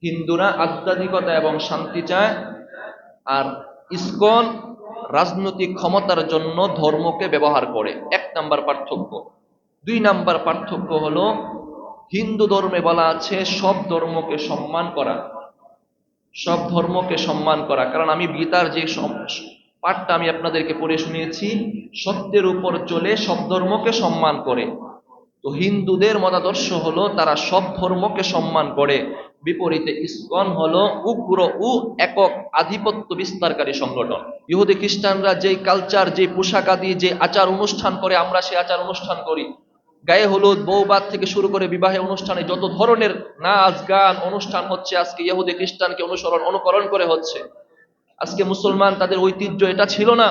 হিন্দুরা আধ্যাত্মিকতা এবং শান্তি চায়, আর ইসকন রাজনৈতিক ক্ষমতার জন্য ধর্মকে ব্যবহার করে। এক নাম্বার পার্থক্য। দুই নাম্বার পার্থক্য হলো, হিন্দু ধর্মে বলা আছে সব ধর্মকে সম্মান করা, সব ধর্মকে সম্মান করা। কারণ আমি গীতার যে পাঠটা আমি আপনাদেরকে পড়ে শুনিয়েছি, সত্যের উপর চলে সব ধর্মকে সম্মান করে। তো হিন্দুদের মতাদর্শ হলো তারা সব ধর্মকে সম্মান করে। বিপরীতে ইসকন হলো উগ্র ও একক আধিপত্য বিস্তারকারী সংগঠন। ইহুদি খ্রিস্টানরা যেই কালচার, যে পোশাক আদি, যে আচার অনুষ্ঠান করে, আমরা সেই আচার অনুষ্ঠান করি। গায়ে হলুদ, বৌবাদ থেকে শুরু করে বিবাহে অনুষ্ঠানে যত ধরনের নাচ গান অনুষ্ঠান হচ্ছে, আজকে ইহুদি খ্রিস্টানকে অনুকরণ করে হচ্ছে। আজকে মুসলমান তাদের ঐতিহ্য এটা ছিল না।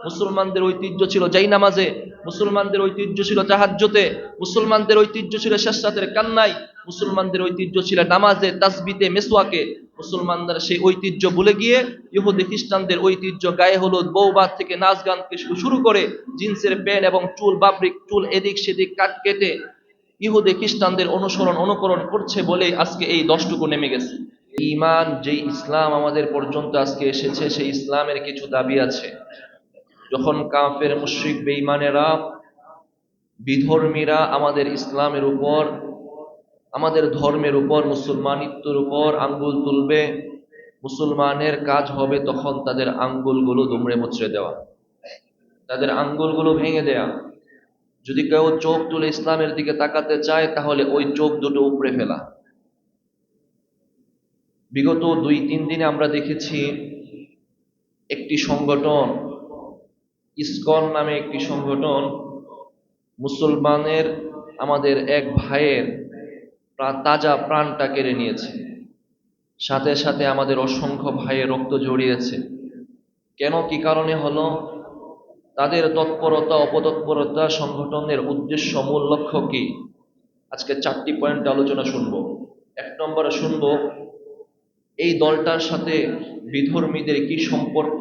মুসলমানদের ঐতিহ্য ছিল জাই নামাজে, মুসলমানদের ঐতিহ্য ছিল তাহাজ্জুদে, মুসলমানদের ঐতিহ্য ছিল শেষ রাতের কান্নায়, মুসলমানদের ঐতিহ্য ছিল নামাজে, তাসবিতে, মেসওয়াকে। মুসলমানরা সেই ঐতিহ্য ভুলে গিয়ে ইহুদি খ্রিস্টানদের ঐতিহ্য, গায়ে হলুদ, বৌবাদ থেকে নাচ গান থেকে শুরু করে জিন্সের প্যান্ট এবং চুল, বাবরিক চুল এদিক সেদিক কাট কেটে ইহুদি খ্রিস্টানদের অনুকরণ করছে বলে আজকে এই দশটুকু নেমে গেছে। ঈমান, যে ইসলাম আমাদের পর্যন্ত আজকে এসেছে, সেই ইসলামের কিছু দাবি আছে। যখন কাফের মুশরিক বেঈমানেরা, বিধর্মীরা আমাদের ইসলামের উপর, আমাদের ধর্মের উপর, মুসলমানিত্বের উপর আঙ্গুল তুলবে, মুসলমানের কাজ হবে তখন তাদের আঙ্গুলগুলো দুমড়ে মুচড়ে দেওয়া, তাদের আঙ্গুলগুলো ভেঙে দেয়া। যদি কেউ চোখ তুলে ইসলামের দিকে তাকাতে চায়, তাহলে ওই চোখ দুটো উপড়ে ফেলা। বিগত 2-3 দিনে আমরা দেখেছি একটি সংগঠন, ইসকন নামে একটি সংগঠন, মুসলমানের, আমাদের এক ভাইয়ের তাজা প্রাণটা কেড়ে নিয়েছে। সাথে সাথে আমাদের অসংখ্য ভাইয়ের রক্ত জড়িয়েছে। কেন, কি কারণে হলো? তাদের তৎপরতা, অপতৎপরতা, সংগঠনের উদ্দেশ্য, মূল লক্ষ্য কি? আজকে 4টি পয়েন্ট আলোচনা শুনবো। 1 নম্বরে শুনবো এই দলটার সাথে বিধর্মীদের কি সম্পর্ক,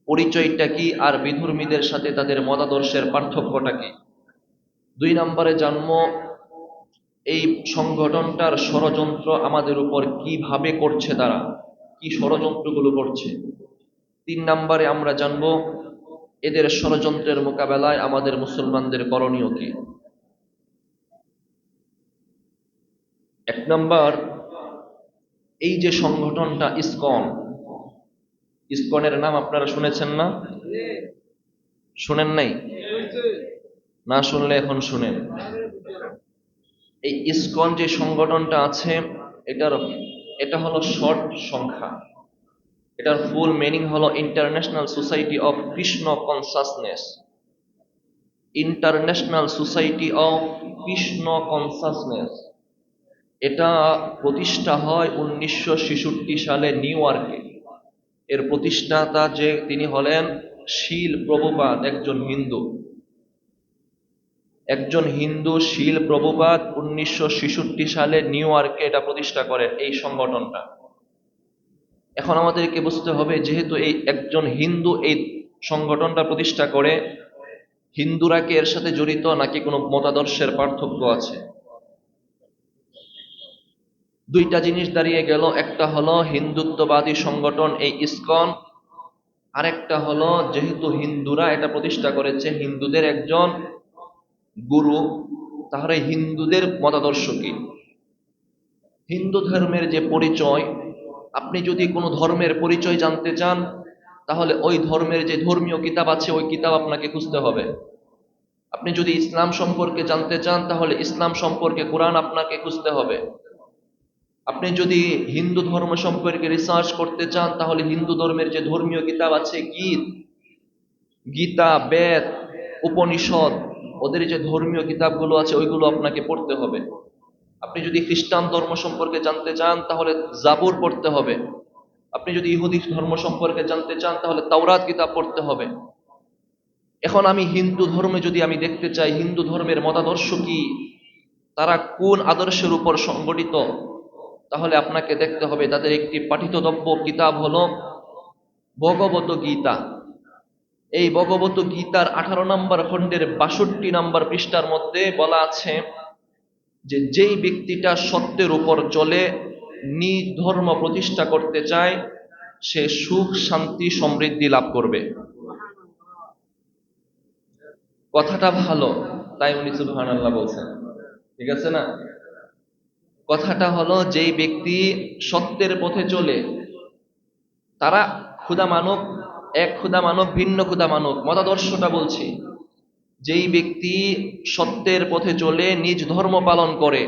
পরিচয়টা কি, আর বিধর্মীদের সাথে তাদের মতাদর্শের পার্থক্যটা কি। 2 নম্বরে জানবো এই সংগঠনটার ষড়যন্ত্র আমাদের উপর কিভাবে করছে, তারা কি ষড়যন্ত্রগুলো করছে। 3 নম্বরে আমরা জানবো এদের ষড়যন্ত্রের মোকাবেলায় আমাদের মুসলমানদের করণীয় কি। 1 নম্বর, এই যে সংগঠনটা ইসকন, ইসকনের নাম আপনারা শুনেছেন না? শুনেন নাই? না শুনলে এখন শুনেন। এই ইসকন যে সংগঠনটা আছে, এটা হলো শর্ট সংখ্যা। এটার ফুল মিনিং হলো international society of Krishna consciousness. International society of Krishna consciousness. এটা প্রতিষ্ঠা হয় 1966 সালে নিউ ইয়র্কে। এর প্রতিষ্ঠাতা যে তিনি হলেন শীল প্রভুপাদ, একজন হিন্দু শীল প্রভুপাদ 1966 সালে নিউ ইয়র্কে এটা প্রতিষ্ঠা করেন, এই সংগঠনটা। এখন আমাদেরকে বুঝতে হবে, যেহেতু এই একজন হিন্দু এই সংগঠনটা প্রতিষ্ঠা করে, হিন্দুরা কি এর সাথে জড়িত, নাকি কোনো মতাদর্শের পার্থক্য আছে? 2টা জিনিস দাঁড়িয়ে গেল। একটা হলো হিন্দুত্ববাদী সংগঠন এই ইসকন, আরেকটা হলো যেহেতু হিন্দুরা এটা প্রতিষ্ঠা করেছে, হিন্দুদের একজন গুরু, তাহলে হিন্দুদের মতাদর্শ কি। হিন্দু ধর্মের যে পরিচয়, আপনি যদি কোনো ধর্মের পরিচয় জানতে চান, তাহলে ওই ধর্মের যে ধর্মীয় কিতাব আছে, ওই কিতাব আপনাকে খুঁজতে হবে। আপনি যদি ইসলাম সম্পর্কে জানতে চান, তাহলে ইসলাম সম্পর্কে কোরআন আপনাকে খুঁজতে হবে। আপনি যদি হিন্দু ধর্ম সম্পর্কে রিসার্চ করতে চান, তাহলে হিন্দু ধর্মের যে ধর্মীয় কিতাব আছে, গীতা, বেদ, উপনিষদ, ওদের যে ধর্মীয় কিতাবগুলো আছে, ওইগুলো আপনাকে পড়তে হবে। আপনি যদি খ্রিস্টান ধর্ম সম্পর্কে জানতে চান, তাহলে জাবুর পড়তে হবে। আপনি যদি ইহুদি ধর্ম সম্পর্কে জানতে চান, তাহলে তাওরাত কিতাব পড়তে হবে। এখন আমি হিন্দু ধর্মে যদি আমি দেখতে চাই হিন্দু ধর্মের মতাদর্শ কি, তারা কোন আদর্শের উপর সংগঠিত, তাহলে আপনাকে দেখতে হবে তাদের একটি পাঠিতব্য কিতাব হলো ভগবত গীতা। এই ভগবত গীতার 18 নম্বর খণ্ডের 62 নম্বর পৃষ্ঠার মধ্যে বলা আছে যে যেই ব্যক্তিটা সত্যের উপর চলে, নিজ ধর্ম প্রতিষ্ঠা করতে চায় সে সুখ শান্তি সমৃদ্ধি লাভ করবে। কথাটা ভালো, তাই উনি সুবহানাল্লাহ বলছেন, ঠিক আছে না? কথাটা হলো, যেই ব্যক্তি সত্যের পথে চলে, তারা ক্ষুধা মানব, এক ক্ষুধা মানব, ভিন্ন ক্ষুধা মানব, মতাদর্শটা বলছি। যেই ব্যক্তি সত্যের পথে চলে নিজ ধর্ম পালন করে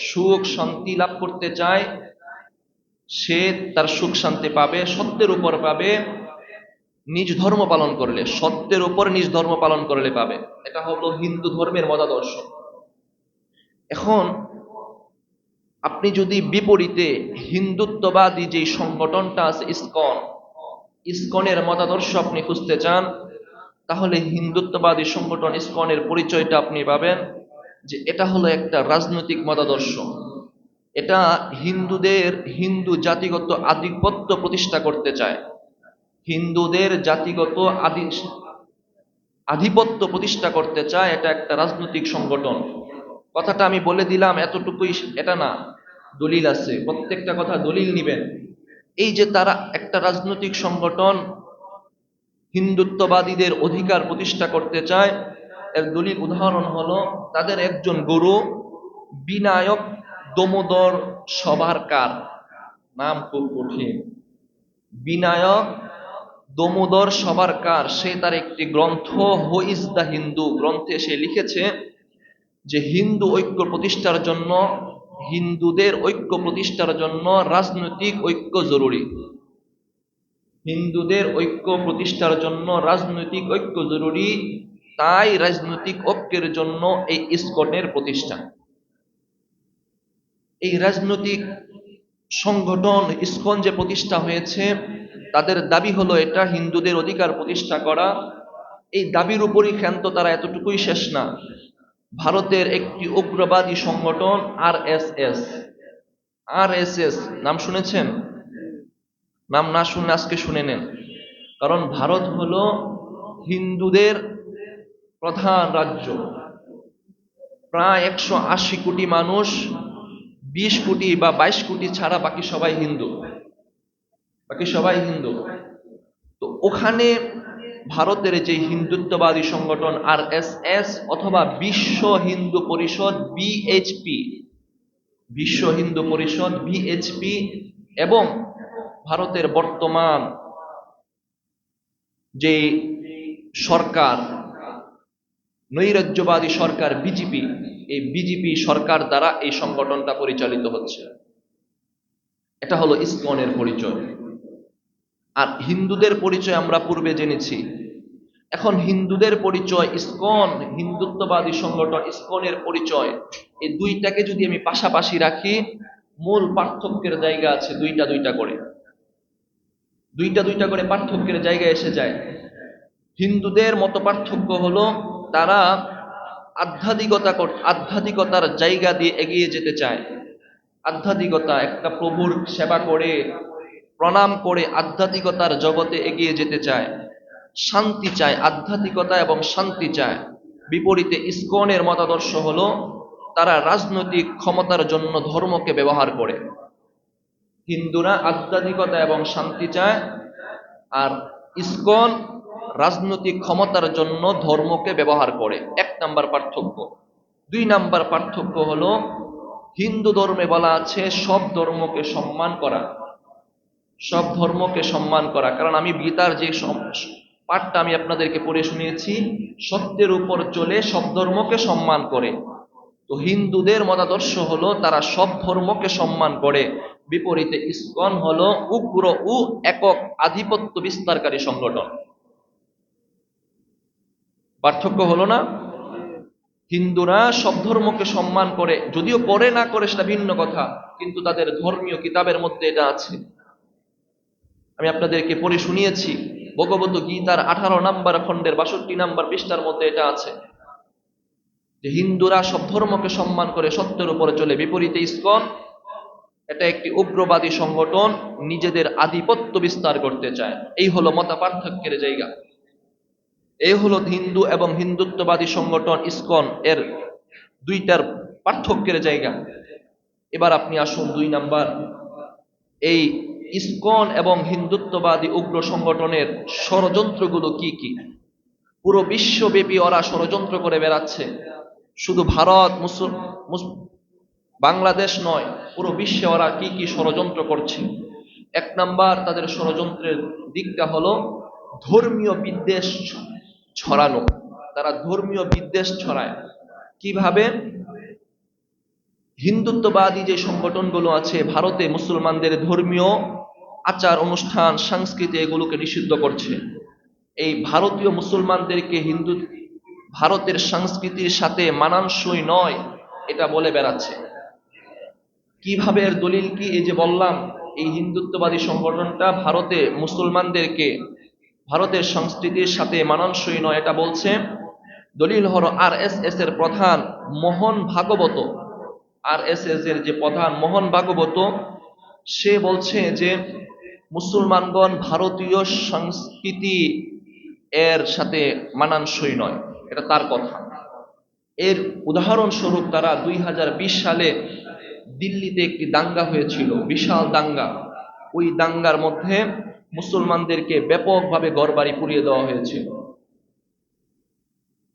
সুখ শান্তি লাভ করতে চায়, সে তার সুখ শান্তি পাবে, সত্যের উপর পাবে, নিজ ধর্ম পালন করলে, সত্যের উপর নিজ ধর্ম পালন করলে পাবে। এটা হলো হিন্দু ধর্মের মতাদর্শ। এখন আপনি যদি বিপরীতে হিন্দুত্ববাদী যে সংগঠনটা আছে ইসকনের মতাদর্শ আপনি খুঁজতে চান, তাহলে হিন্দুত্ববাদী সংগঠন ইসকনের পরিচয়টা আপনি পাবেন যে এটা হলো একটা রাজনৈতিক মতাদর্শ। এটা হিন্দু জাতিগত আধিপত্য প্রতিষ্ঠা করতে চায়, হিন্দুদের জাতিগত আধিপত্য প্রতিষ্ঠা করতে চায়। এটা একটা রাজনৈতিক সংগঠন। কথাটা আমি বলে দিলাম এতটুকুই, এটা না, দলিল আছে, প্রত্যেকটা কথা দলিল নিবেন। এই যে তারা একটা রাজনৈতিক সংগঠন হিন্দুত্ববাদীদের অধিকার প্রতিষ্ঠা করতে চায়, এর দলিল উদাহরণ হলো তাদের একজন গুরু বিনায়ক দমোদর সভারকার, নাম খুব কঠিন, বিনায়ক দমোদর সভারকার। সে তার একটি গ্রন্থ হু ইজ দ্য হিন্দু গ্রন্থে সে লিখেছে যে হিন্দু ঐক্য প্রতিষ্ঠার জন্য, হিন্দুদের ঐক্য প্রতিষ্ঠার জন্য রাজনৈতিক ঐক্য জরুরি। হিন্দুদের ঐক্য প্রতিষ্ঠার জন্য রাজনৈতিক ঐক্য জরুরি, তাই রাজনৈতিক ঐক্যের জন্য এই ইসকনের প্রতিষ্ঠা। এই রাজনৈতিক সংগঠন ইসকন যে প্রতিষ্ঠা হয়েছে, তাদের দাবি হলো এটা হিন্দুদের অধিকার প্রতিষ্ঠা করা। এই দাবির উপরই ক্ষান্ত তারা, এতটুকুই শেষ না। ভারতের একটি উগ্রবাদী সংগঠন আরএসএস নাম শুনেছেন? নাম না শুনলে আজকে শুনে নেন, কারণ ভারত হলো হিন্দুদের প্রধান রাজ্য। প্রায় 180 কোটি মানুষ, 20 কোটি বা 22 কোটি ছাড়া বাকি সবাই হিন্দু। তো ওখানে ভারতের যে হিন্দুত্ববাদী সংগঠন আরএসএস অথবা বিশ্ব হিন্দু পরিষদ বিএইচপি এবং ভারতের বর্তমান যে সরকার, নৈরাজ্যবাদী সরকার বিজেপি, এই বিজেপি সরকার দ্বারা এই সংগঠনটা পরিচালিত হচ্ছে। এটা হলো ইসকনের পরিচয়। আর হিন্দুদের পরিচয় আমরা পূর্বে জেনেছি। এখন হিন্দুদের পরিচয় ইসকন, হিন্দুত্ববাদী সংগঠন ইসকনের পরিচয়, এই দুইটাকে যদি আমি পাশাপাশি রাখি, মূল পার্থক্যের জায়গা আছে দুইটা করে পার্থক্যের জায়গা এসে যায়। হিন্দুদের মতো পার্থক্য হলো তারা আধ্যাত্মিকতার জায়গা দিয়ে এগিয়ে যেতে চায়। আধ্যাত্মিকতা, একটা প্রভুর সেবা করে, প্রণাম করে আধ্যাত্মিকতার জগতে এগিয়ে যেতে চায়, শান্তি চায়, আধ্যাত্মিকতা এবং শান্তি চায়। বিপরীতে ইসকনের মতাদর্শ হলো তারা রাজনৈতিক ক্ষমতার জন্য ধর্মকে ব্যবহার করে। হিন্দুরা আধ্যাত্মিকতা এবং শান্তি চায়, আর ইসকন রাজনৈতিক ক্ষমতার জন্য ধর্মকে ব্যবহার করে। 1 নাম্বার পার্থক্য। 2 নাম্বার পার্থক্য হলো হিন্দু ধর্মে বলা আছে সব ধর্মকে সম্মান করা। কারণ আমি গীতার যে পাঠটা আমি আপনাদেরকে পড়ে শুনিয়েছি, সত্যের উপর চলে সব ধর্মকে সম্মান করে। তো হিন্দুদের মতাদর্শ হলো তারা সব ধর্মকে সম্মান করে। বিপরীতে ইসকন হলো উগ্র ও একক আধিপত্য বিস্তারকারী সংগঠন। পার্থক্য হলো না? হিন্দুরা সব ধর্মকে সম্মান করে, যদিও করে না করে সেটা ভিন্ন কথা, কিন্তু তাদের ধর্মীয় কিতাবের মধ্যে এটা আছে। আমি আপনাদেরকে পড়ে শুনিয়েছি, ভগবত গীতার 18 নম্বর খণ্ডের 62 নম্বর পৃষ্ঠার মধ্যে এটা আছে যে হিন্দুরা সব ধর্মকে সম্মান করে, সত্যের উপরে চলে। বিপরীতে ইসকন এটা একটি উগ্রবাদী সংগঠন, নিজেদের আধিপত্য বিস্তার করতে চায়। এই হলো মতপার্থক্যের জায়গা। এই হলো হিন্দু এবং হিন্দুত্ববাদী সংগঠন ইসকন এর দুইটার পার্থক্যের জায়গা। এবার আপনি আসুন 2 নাম্বার এই ইসকন এবং হিন্দুত্ববাদী উগ্র সংগঠনের ষড়যন্ত্রগুলো কি কি? পুরো বিশ্বব্যাপী ওরা ষড়যন্ত্র করে বেড়াচ্ছে। শুধু ভারত বাংলাদেশ নয়, পুরো বিশ্বে ওরা কি কি ষড়যন্ত্র করছে। এক নাম্বার তাদের ষড়যন্ত্রের দিকটা হলো ধর্মীয় বিদ্বেষ ছড়ানো। তারা ধর্মীয় বিদ্বেষ ছড়ায় কিভাবে? হিন্দুত্ববাদী যে সংগঠনগুলো আছে ভারতে মুসলমানদের ধর্মীয় আচার অনুষ্ঠান সংস্কৃতি এগুলোকে নিষিদ্ধ করছে। এই ভারতীয় মুসলমানদেরকে ভারতের সংস্কৃতির সাথে মানানসই নয় এটা বলে বেড়াচ্ছে। কিভাবে? এর দলিল কি? এই যে বললাম, এই হিন্দুত্ববাদী সংগঠনটা ভারতে মুসলমানদেরকে ভারতের সংস্কৃতির সাথে মানানসই নয় এটা বলছে। দলিল হলো আরএসএস এর প্রধান মোহন ভাগবত। আরএসএস এর যে প্রধান মোহন ভাগবত, সে বলছে যে মুসলমানগণ ভারতীয় সংস্কৃতি এর সাথে মানানসই নয়, এটা তার কথা। এর উদাহরণস্বরূপ তারা 2020 সালে দিল্লিতে একটি দাঙ্গা হয়েছিল, বিশাল দাঙ্গা। ওই দাঙ্গার মধ্যে মুসলমানদেরকে ব্যাপকভাবে ঘরবাড়ি পুড়িয়ে দেওয়া হয়েছিল।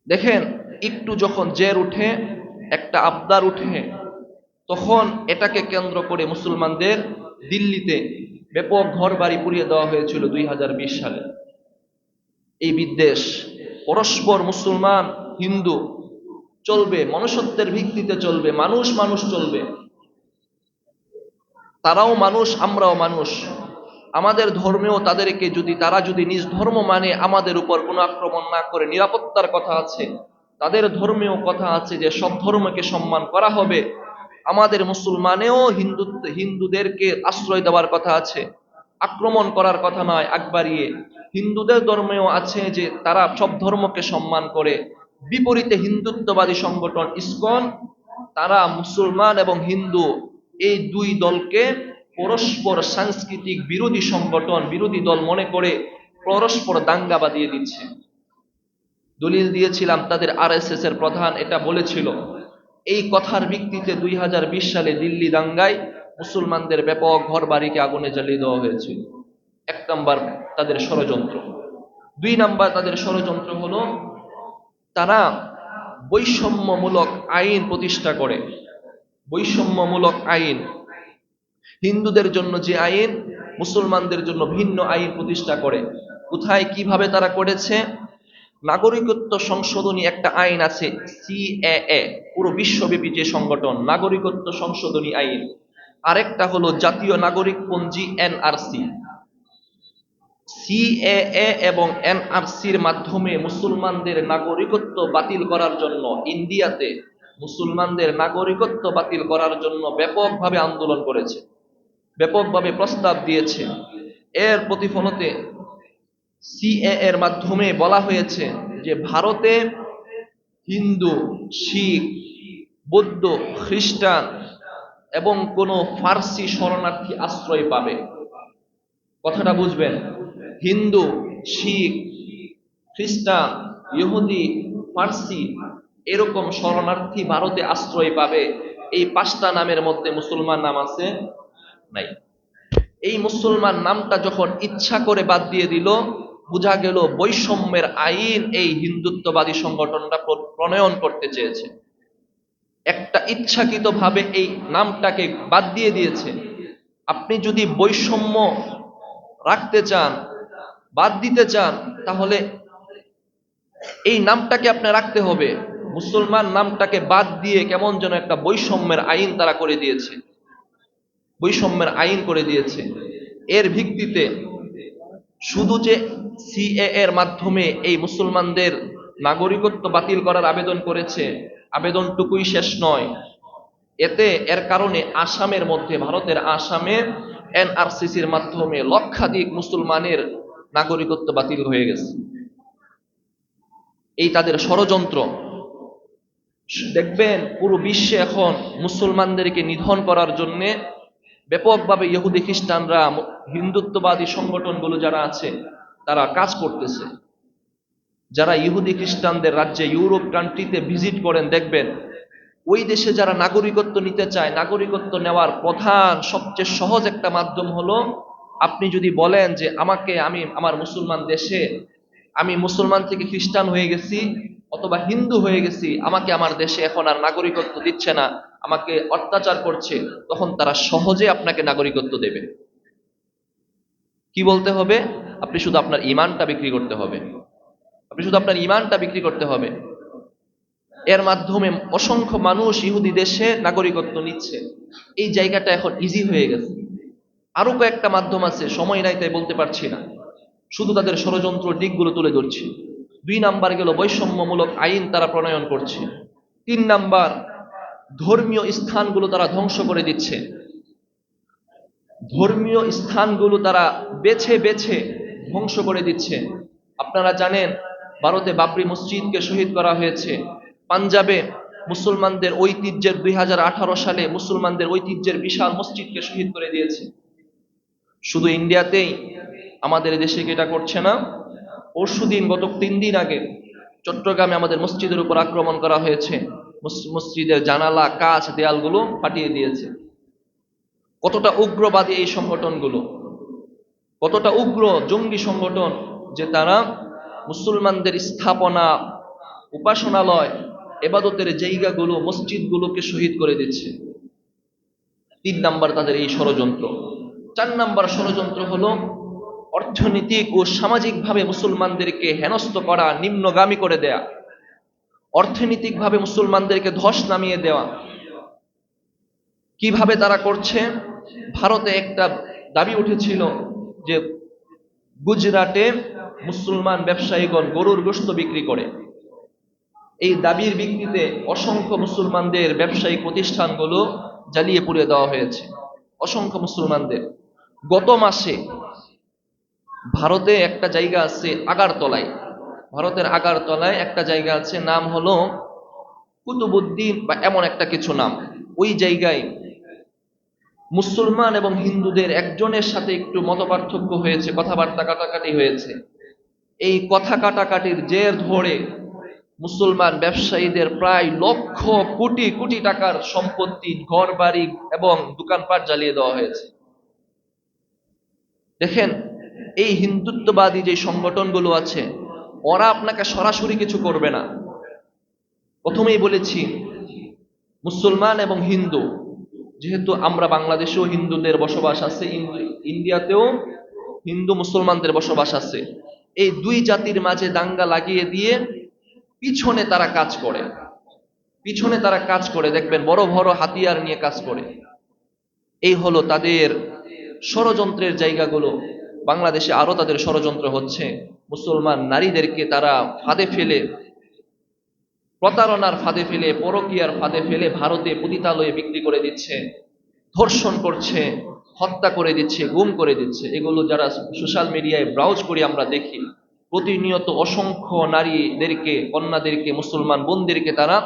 দেখেন, একটু যখন জের উঠে, একটা আবদার উঠে, তখন এটাকে কেন্দ্র করে মুসলমানদের দিল্লিতে ব্যাপক ঘরবাড়ি পুড়িয়ে দেওয়া হয়েছিল 2020 সালে। এই বিদ্বেষ পরস্পর মুসলমান হিন্দু চলবে, মনুষ্যত্বের ভিত্তিতে চলবে, মানুষ মানুষ চলবে। তারাও মানুষ, আমরাও মানুষ। আমাদের ধর্মেও তাদেরকে তারা যদি নিজ ধর্ম মানে আমাদের উপর কোনো আক্রমণ না করে নিরাপত্তার কথা আছে। তাদের ধর্মেও কথা আছে যে সব ধর্মকে সম্মান করা হবে। আমাদের মুসলমানেও হিন্দুদেরকে আশ্রয় দেওয়ার কথা আছে, আক্রমণ করার কথা নয় আগ বাড়িয়ে। হিন্দুদের ধর্মেও আছে যে তারা সব ধর্মকে সম্মান করে। বিপরীতে হিন্দুত্ববাদী সংগঠন ইসকন, তারা মুসলমান এবং হিন্দু এই দুই দলকে পরস্পর সাংস্কৃতিক বিরোধী সংগঠন, বিরোধী দল মনে করে পরস্পর দাঙ্গা বাঁধিয়ে দিচ্ছে। দলিল দিয়েছিলাম, তাদের আরএসএস এর প্রধান এটা বলেছিল। এই কথার ভিত্তিতে 2020 সালে দিল্লি দাঙ্গায় মুসলমানদের ব্যাপক ঘর বাড়িকে আগুনে জ্বালিয়ে দেওয়া হয়েছিল। এক নাম্বার তাদের ষড়যন্ত্র। দুই নাম্বার তাদের ষড়যন্ত্র হলো তারা বৈষম্যমূলক আইন প্রতিষ্ঠা করে। বৈষম্যমূলক আইন, হিন্দুদের জন্য যে আইন, মুসলমানদের জন্য ভিন্ন আইন প্রতিষ্ঠা করে। কোথায়, কিভাবে তারা করেছে? নাগরিকত্ব সংশোধনী একটা আইন আছে, সিএএ, পুরো বিশ্বব্যাপী যে সংগঠন, নাগরিকত্ব সংশোধনী আইন। আরেকটা হলো জাতীয় নাগরিক পঞ্জি, এনআরসি। সিএএ এবং এনআরসির মাধ্যমে মুসলমানদের নাগরিকত্ব বাতিল করার জন্য ইন্ডিয়াতে মুসলমানদের নাগরিকত্ব বাতিল করার জন্য ব্যাপকভাবে আন্দোলন করেছে, ব্যাপকভাবে প্রস্তাব দিয়েছে। এর প্রতিফলতে সিএএ এর মাধ্যমে বলা হয়েছে যে ভারতে হিন্দু, শিখ, বৌদ্ধ, খ্রিস্টান এবং কোনো ফার্সি শরণার্থী আশ্রয় পাবে। কথাটা বুঝবেন, হিন্দু, শিখ, খ্রিস্টান, ইহুদি, ফার্সি এরকম শরণার্থী ভারতে আশ্রয় পাবে। এই 5টা নামের মধ্যে মুসলমান নাম আছে নাই। এই মুসলমান নামটা যখন ইচ্ছা করে বাদ দিয়ে দিল, বোঝা গেল বৈষম্যের আইন এই হিন্দুত্ববাদী সংগঠনটা প্রণয়ন করতে চেয়েছে। একটা ইচ্ছাকৃতভাবে এই নামটাকে বাদ দিয়ে দিয়েছে। আপনি যদি বৈষম্য রাখতে চান, বাদ দিতে চান, তাহলে এই নামটাকে আপনি রাখতে হবে। মুসলমান নামটাকে বাদ দিয়ে কেমন যেন একটা বৈষম্যের আইন তারা করে দিয়েছে, বৈষম্যের আইন করে দিয়েছে। এর ভিত্তিতে শুধু যে সিএএ এর মাধ্যমে এই মুসলমানদের নাগরিকত্ব বাতিল করার আবেদন করেছে, আবেদনটুকুই শেষ নয়। এর কারণে আসামের মধ্যে, ভারতের আসামে এনআরসিসির মাধ্যমে লক্ষাধিক মুসলমানের নাগরিকত্ব বাতিল হয়ে গেছে। এই তাদের ষড়যন্ত্র। দেখবেন পুরো বিশ্বে এখন মুসলমানদেরকে নিধন করার জন্য ব্যাপকভাবে ইহুদি খ্রিস্টানরা, হিন্দুত্ববাদী সংগঠনগুলো যারা আছে তারা কাজ করতেছে। যারা ইহুদি খ্রিস্টানদের রাজ্যে, ইউরোপ কান্ট্রিতে ভিজিট করেন, দেখবেন ওই দেশে যারা নাগরিকত্ব নিতে চায়, নাগরিকত্ব নেওয়ার প্রধান সবচেয়ে সহজ একটা মাধ্যম হলো, আপনি যদি বলেন যে আমি আমার মুসলমান দেশে, আমি মুসলমান থেকে খ্রিস্টান হয়ে গেছি অথবা হিন্দু হয়ে গেছি, আমাকে আমার দেশে এখন আর নাগরিকত্ব দিচ্ছে না, আমাকে অত্যাচার করছে, তখন তারা সহজে আপনাকে নাগরিকত্ব দেবে। কি বলতে হবে? আপনি শুধু আপনার ঈমানটা বিক্রি করতে হবে। আপনি শুধু আপনার ঈমানটা বিক্রি করতে হবে। এর মাধ্যমে অসংখ্য মানুষ ইহুদি দেশে নাগরিকত্ব নিচ্ছে। এই জায়গাটা এখন ইজি হয়ে গেছে। আরো কয়েকটা মাধ্যম আছে, সময় নাই তাই বলতে পারছি না, শুধু তাদের ষড়যন্ত্র দিকগুলো তুলে ধরছি। 2 নাম্বার গেল বৈষম্যমূলক আইন তারা প্রণয়ন করছে। 3 নাম্বার, ধর্মীয় স্থানগুলো তারা ধ্বংস করে দিচ্ছে। ধর্মীয় স্থানগুলো তারা বেছে বেছে ধ্বংস করে দিচ্ছে। আপনারা জানেন ভারতে বাবরি মসজিদকে শহীদ করা হয়েছে। পাঞ্জাবে মুসলমানদের ঐতিহ্যের 2018 সালে মুসলমানদের ঐতিহ্যের বিশাল মসজিদকে শহীদ করে দিয়েছে। শুধু ইন্ডিয়াতেই, আমাদের দেশে কি এটা করছে না? পরশুদিন, গত 3 দিন আগে চট্টগ্রামে আমাদের মসজিদের উপর আক্রমণ করা হয়েছে। মসজিদের জানালা, কাঁচ, দেয়ালগুলো ফাটিয়ে দিয়েছে। কতটা উগ্রবাদী এই সংগঠনগুলো, কতটা উগ্র জঙ্গি সংগঠন যে তারা মুসলমানদের স্থাপনা, উপাসনালয়, ইবাদতের জায়গাগুলো, মসজিদগুলোকে শহীদ করে দিচ্ছে। 3 নাম্বার তাদের এই ষড়যন্ত্র। 4 নাম্বার ষড়যন্ত্র হলো অর্থনৈতিক ও সামাজিকভাবে মুসলমানদেরকে হেনস্থ করা, নিম্নগামী করে দেয়া, অর্থনৈতিকভাবে মুসলমানদেরকে ধস নামিয়ে দেওয়া। কিভাবে তারা করছে? ভারতে একটা দাবি উঠেছিল যে গুজরাটে মুসলমান ব্যবসায়ীগণ গরুর গোশত বিক্রি করে। এই দাবির ভিত্তিতে অসংখ্য মুসলমানদের ব্যবসায়িক প্রতিষ্ঠানগুলো জ্বালিয়ে পুড়িয়ে দেওয়া হয়েছে। অসংখ্য মুসলমানদের। গত মাসে ভারতে একটা জায়গা আছে আগারতলায়, ভারতের আগারতলায় একটা জায়গা আছে, নাম হলো কুতুবুদ্দিন বা এমন একটা কিছু নাম। ওই জায়গায় মুসলমান এবং হিন্দুদের একজনের সাথে একটু মতপার্থক্য হয়েছে, কথাবার্তা কাটাকাটি হয়েছে। এই কথা কাটাকাটির জের ধরে মুসলমান ব্যবসায়ীদের প্রায় লক্ষ কোটি কোটি টাকার সম্পত্তি, ঘর বাড়ি এবং দোকানপাট জ্বালিয়ে দেওয়া হয়েছে। দেখেন, এই হিন্দুত্ববাদী যে সংগঠনগুলো আছে, ওরা আপনাকে সরাসরি কিছু করবে না। প্রথমেই বলেছি, মুসলমান এবং হিন্দু, যেহেতু আমরা বাংলাদেশেও হিন্দুদের বসবাস আছে, ইন্ডিয়াতেও হিন্দু মুসলমানদের বসবাস আছে, এই 2 জাতির মাঝে দাঙ্গা লাগিয়ে দিয়ে পিছনে তারা কাজ করে। পিছনে তারা কাজ করে, দেখবেন বড় বড় হাতিয়ার নিয়ে কাজ করে। এই হলো তাদের ষড়যন্ত্রের জায়গাগুলো। বাংলাদেশে আরো তাদের ষড়যন্ত্র হচ্ছে। মুসলমান নারীদেরকে তারা ফাঁদে ফেলে, প্রতারণার ফাঁদে ফেলে, পরকীয়ার ফাঁদে ফেলে ভারতে পতিতালয়ে বিক্রি করে দিচ্ছে, ধর্ষণ করছে, হত্যা করে দিচ্ছে, গুম করে দিচ্ছে। এগুলো যারা সোশ্যাল মিডিয়ায় ব্রাউজ করি আমরা দেখি, প্রতিনিয়ত অসংখ্য নারীদেরকে, কন্যাদেরকে, মুসলমান বোনদেরকে তারা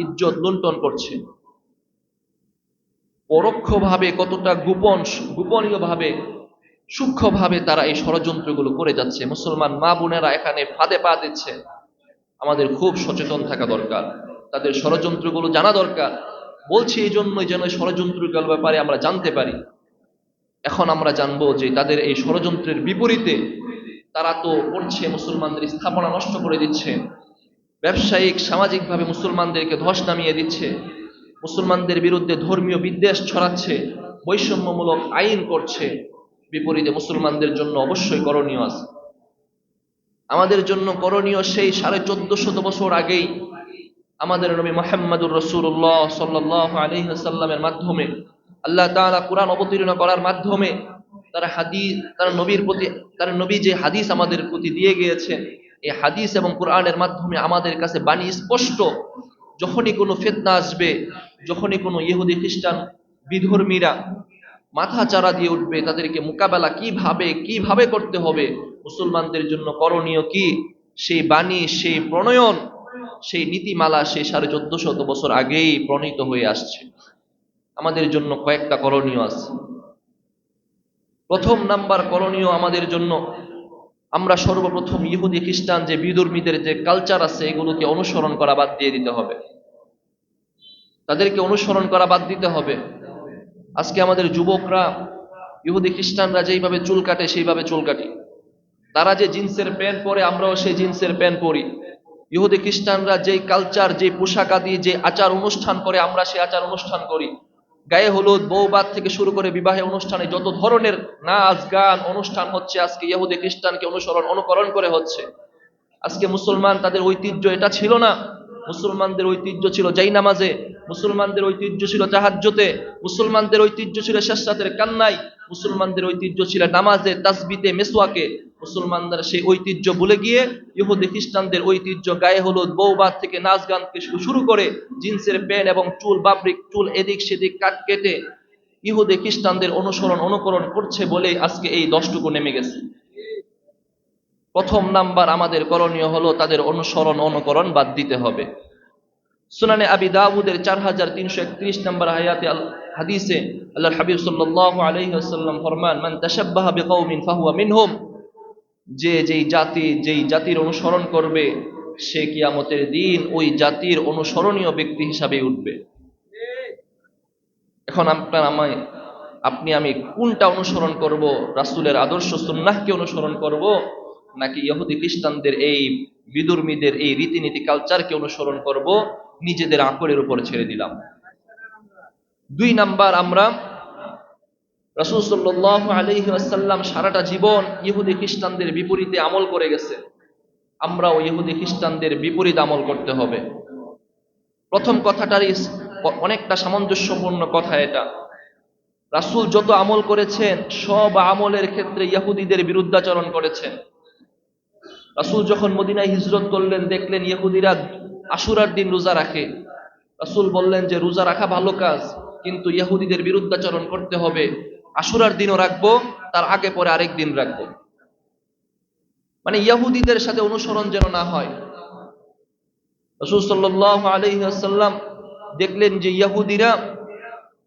ইজ্জত লুণ্ঠন করছে। পরোক্ষভাবে কতটা গোপনীয়ভাবে, সূক্ষ্মভাবে তারা এই ষড়যন্ত্রগুলো করে যাচ্ছে। মুসলমান মা বোনেরা এখানে ফাঁদে পা দিচ্ছে। আমাদের খুব সচেতন থাকা দরকার, তাদের ষড়যন্ত্রগুলো জানা দরকার। বলছি এই জন্যই যেন ষড়যন্ত্রগুলোর ব্যাপারে আমরা জানতে পারি। এখন আমরা জানবো যে তাদের এই ষড়যন্ত্রের বিপরীতে তারা তো করছে, মুসলমানদের স্থাপনা নষ্ট করে দিচ্ছে, ব্যবসায়িক সামাজিকভাবে মুসলমানদেরকে ধস নামিয়ে দিচ্ছে, মুসলমানদের বিরুদ্ধে ধর্মীয় বিদ্বেষ ছড়াচ্ছে, বৈষম্যমূলক আইন করছে। বিপরীতে মুসলমানদের জন্য অবশ্যই করণীয় আছে। আমাদের জন্য করণীয় সেই 1450 বছর আগেই আমাদের নবী মুহাম্মদুর রাসূলুল্লাহ সাল্লাল্লাহু আলাইহি ওয়াসাল্লামের মাধ্যমে আল্লাহ তাআলা কুরআন অবতীর্ণ করার মাধ্যমে তার নবী যে হাদিস আমাদের প্রতি দিয়ে গিয়েছেন, এই হাদিস এবং কোরআনের মাধ্যমে আমাদের কাছে বাণী স্পষ্ট। যখনই কোনো ফিতনা আসবে, যখনই কোনো ইহুদি খ্রিস্টান বিধর্মীরা মাথা চারা দিয়ে উঠবে, তাদেরকে মোকাবেলা কিভাবে করতে হবে, মুসলমানদের জন্য করণীয় কি, সেই বাণী, সেই প্রণয়ন, সেই নীতিমালা সেই 1450 বছর আগেই প্রণীত হয়ে আসছে। আমাদের জন্য কয়েকটা করণীয় আছে। প্রথম নাম্বার করণীয় আমাদের জন্য, আমরা সর্বপ্রথম ইহুদি খ্রিস্টান যে বিধর্মীদের যে কালচার আছে, এগুলোকে অনুসরণ করা বাদ দিয়ে দিতে হবে। তাদেরকে অনুসরণ করা বাদ দিতে হবে। আজকে আমাদের যুবকরা ইহুদি খ্রিস্টানরা যেইভাবে চুল কাটে সেইভাবে চুল কাটি, তারা যে জিন্সের প্যান্ট পরে আমরাও সেই জিন্সের প্যান্ট পরি। ইহুদি খ্রিস্টানরা যেই কালচার, যে পোশাক আদি, যে আচার অনুষ্ঠান করে আমরা সেই আচার অনুষ্ঠান করি। গায়ে হলুদ, বৌবাদ থেকে শুরু করে বিবাহে অনুষ্ঠানে যত ধরনের নাচ গান অনুষ্ঠান হচ্ছে আজকে ইহুদি খ্রিস্টানকে অনুকরণ করে হচ্ছে। আজকে মুসলমান তাদের ঐতিহ্য এটা ছিল না। মুসলমানদের ঐতিহ্য ছিল জাই নামাজে, মুসলমানদের ঐতিহ্য ছিল তাহাজ্জুদে, মুসলমানদের ঐতিহ্য ছিল শেষ রাতের কান্নায়, মুসলমানদের ঐতিহ্য ছিল নামাজে, তাসবিতে, মেসওয়াকে। মুসলমানদের সেই ঐতিহ্য ভুলে গিয়ে ইহুদি খ্রিস্টানদের ঐতিহ্য গায়ে হলুদ, বৌবাদ থেকে নাচ গান থেকে শুরু করে জিন্সের প্যান্ট এবং চুল বাবরিক চুল এদিক সেদিক কাট কেটে ইহুদি খ্রিস্টানদের অনুকরণ করছে বলে আজকে এই দশটুকু নেমে গেছে। প্রথম নাম্বার আমাদের করণীয় হলো তাদের অনুকরণ বাদ দিতে হবে। সুনানে আবি দাউদের 4331 নম্বর হাদিসে আল্লাহর হাবিব সাল্লাল্লাহু আলাইহি ওয়াসাল্লাম ফরমান, মান তাশাব্বাহা বিকওমিন ফাহুয়া মিনহুম, যেই জাতির অনুসরণ করবে সে কিয়ামতের দিন ওই জাতির অনুসরণীয় ব্যক্তি হিসাবে উঠবে। এখন আপনি আমি কোনটা অনুসরণ করব? রাসূলের আদর্শ সুন্নাহকে অনুসরণ করব, নাকি ইহুদি খ্রিস্টানদের এই বিদুর্মীদের এই রীতিনীতি কালচারকে অনুসরণ করব? নিজেদের আকলের উপর ছেড়ে দিলাম। 2 নাম্বার, আমরা রাসূল সাল্লাল্লাহু আলাইহি ওয়াসাল্লাম সারাটা জীবন ইহুদি খ্রিস্টানদের বিপরীতে আমল করে গেছে। আমরাও ইহুদি খ্রিস্টানদের বিপরীত আমল করতে হবে। প্রথম কথাটারই অনেকটা সামঞ্জস্যপূর্ণ কথা এটা। রাসূল যত আমল করেছেন সব আমলের ক্ষেত্রে ইহুদিদের বিরুদ্ধাচরণ করেছেন। রাসূল যখন মদিনায় হিজরত করলেন, দেখলেন ইহুদিরা আশুরার দিন রোজা রাখে। রাসূল বললেন যে রোজা রাখা ভালো কাজ, কিন্তু ইহুদিদের বিরুদ্ধাচরণ করতে হবে। আশুরার দিনও রাখবো, তার আগে পরে আরেক দিন রাখবো, মানে ইহুদিদের সাথে অনুসরণ যেন না হয়। রাসূল সাল্লাল্লাহু আলাইহি ওয়াসাল্লাম দেখলেন যে ইহুদিরা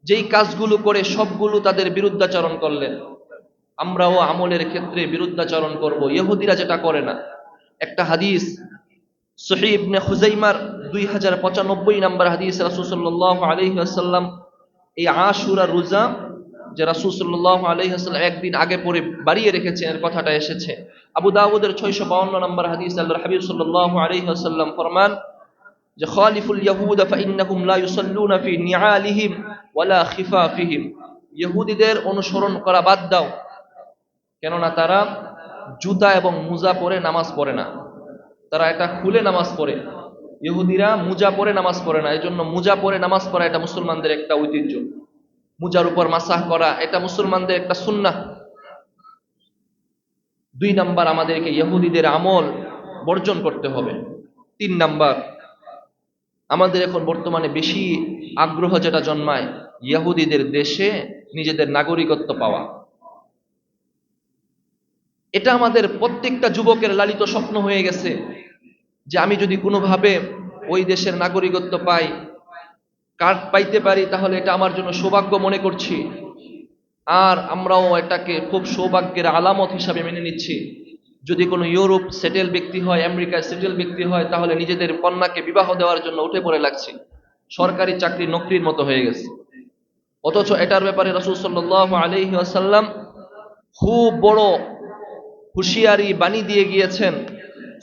যেই কাজগুলো করে সবগুলো তাদের বিরুদ্ধাচরণ করলেন। আমরাও আমলের ক্ষেত্রে বিরুদ্ধাচরণ করব, ইহুদিরা যেটা করে না। একটা হাদিস সহিহ ইবনে খুজাইমার 2095 নম্বর হাদিস, রাসূল সাল্লাল্লাহু আলাইহি ওয়াসাল্লাম এই আশুরা রোজা যে রাসূল সাল্লাল্লাহু আলাইহি ওয়াসাল্লাম একদিন আগে পরে বাড়িয়ে রেখেছেন এর কথাটা এসেছে। আবু দাউদের 652 নম্বর হাদিস, আল্লাহর হাবিব সাল্লাল্লাহু আলাইহি ওয়াসাল্লাম ফরমান যে খালিফুল ইয়াহুদা ফাইন্নাহুম লা ইউসাল্লুনা ফি নিআলিহিম ওয়ালা খিফাফিহিম, ইহুদিদের অনুসরণ করা বাদ দাও, কেননা তারা জুতা এবং মোজা পরে নামাজ পড়ে না, তারা এটা খুলে নামাজ পড়ে। ইহুদিরা মোজা পরে নামাজ পড়ে না, এজন্য মোজা পরে নামাজ পড়া এটা মুসলমানদের একটা ঐতিহ্য। মোজার উপর মাসাহ করা এটা মুসলমানদের একটা সুন্নাহ। 2 নাম্বার, আমাদেরকে ইহুদিদের আমল বর্জন করতে হবে। 3 নাম্বার, আমাদের এখন বর্তমানে বেশি আগ্রহ যেটা জন্মায় ইহুদিদের দেশে নিজেদের নাগরিকত্ব পাওয়া। এটা আমাদের প্রত্যেকটা যুবকের লালিত স্বপ্ন হয়ে গেছে যে আমি যদি কোনোভাবে ওই দেশের নাগরিকত্ব পাই, কার্ড পাইতে পারি, তাহলে এটা আমার জন্য সৌভাগ্য মনে করছি। আর আমরাও এটাকে খুব সৌভাগ্যের আলামত হিসাবে মেনে নিচ্ছি। যদি কোনো ইউরোপ সেটেল ব্যক্তি হয়, আমেরিকায় সেটেল ব্যক্তি হয়, তাহলে নিজেদের কন্যাকে বিবাহ দেওয়ার জন্য উঠে পড়ে লাগছে। সরকারি চাকরি নকরির মতো হয়ে গেছে। অথচ এটার ব্যাপারে রাসূল সাল্লাল্লাহু আলাইহি ওয়াসাল্লাম খুব বড় হুঁশিয়ারি বাণী দিয়ে গিয়েছেন।